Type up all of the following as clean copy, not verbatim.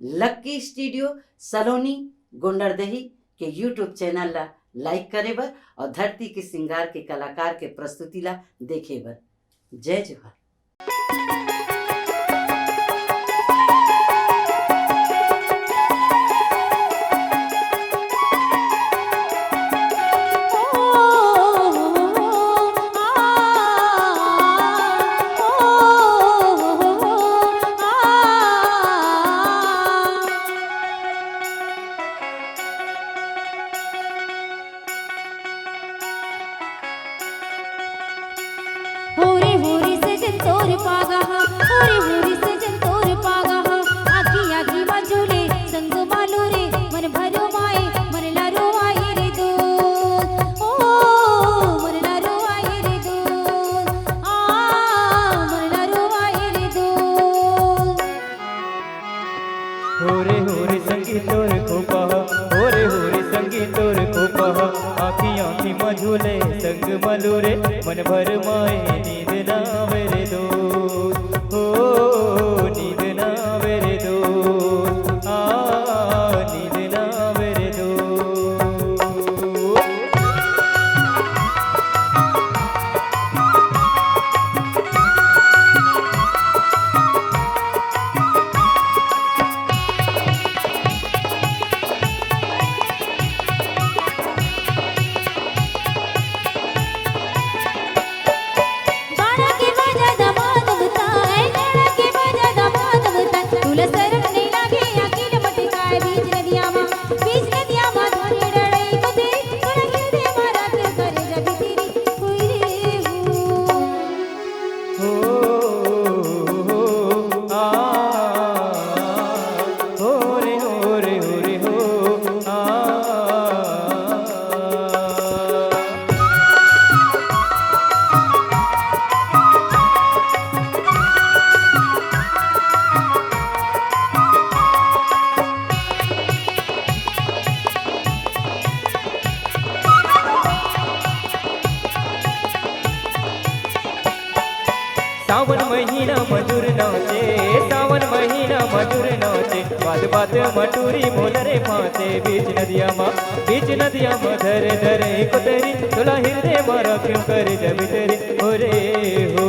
Lucky studio सलोनी गुंडरदेही के YouTube channel ला लाइक करे बर और धरती के श्रृंगार के कलाकार के प्रस्तुति ला देखे बर। जय जोहार। होरे होरे सजन तोर पागा होरे होरे सजन तोर पागा आखी आखी बाजूले संग मालो रे मन भरो माए मन लारो आए रे दो ओ मन लारो आए रे दो आ मन लारो आए रे दो। होरे होरे संगी तोर खोपा होरे होरे संगी तोर खोपा आखी आखी मझूले संग मलूरे मन भर माए नींद ना मेरे दो हो नींद ना मेरे दो नींद ना मेरे दो। सावन महीना मधुर नाचे सावन महीना मधुर नाचे बात बात मटूरी मोलरे फांसे बीच नदिया माँ धर धर को तेरी तुला हृदय मारा क्यों कर जब तेरी हो रे हो।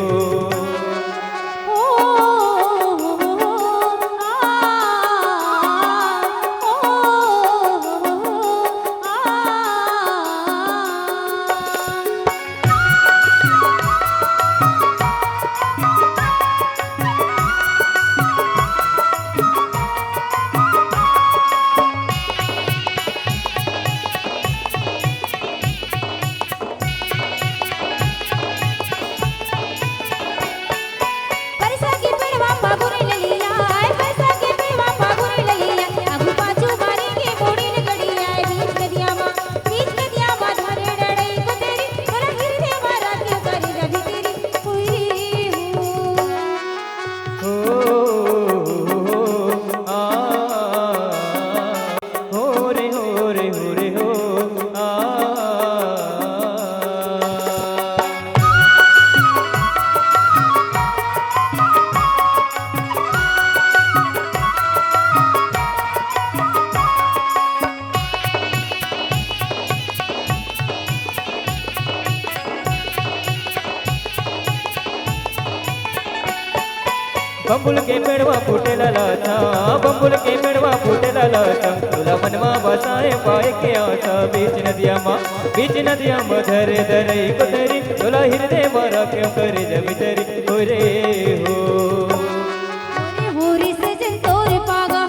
बम्बुल के पेड़वा फूटेला लाता बम्बुल के पेड़वा फूटेला लाता तुला मनवा बसाए पाए के आशा बीच नदिया माँ धरे धरे को तेरी तुला हृदय मारा क्यों करे जब तेरी हो रे हो। होरे सजन तोर पागा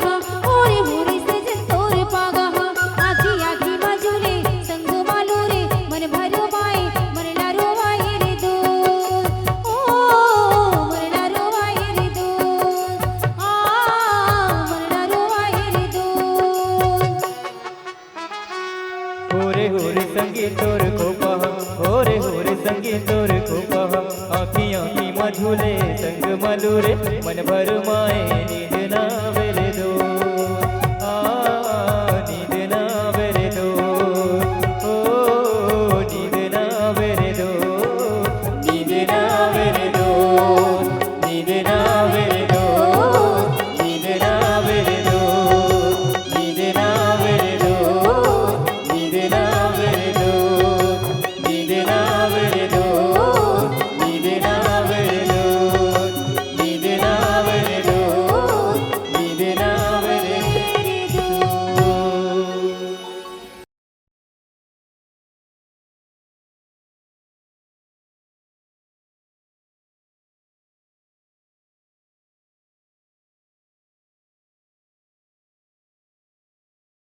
होरे होरे सजन तोर पागा आखी आखी बाजूले संग मालो रे मन भरो माए मन लारो आए रे दो ओ मन लारो आए रे दो मन लारो आए रे दो। होरे होरे संगी तोर खोपा होरे होरे संगी तोर खोपा आखी आखी मझूले संग मलूरे मन भर माए नींद ना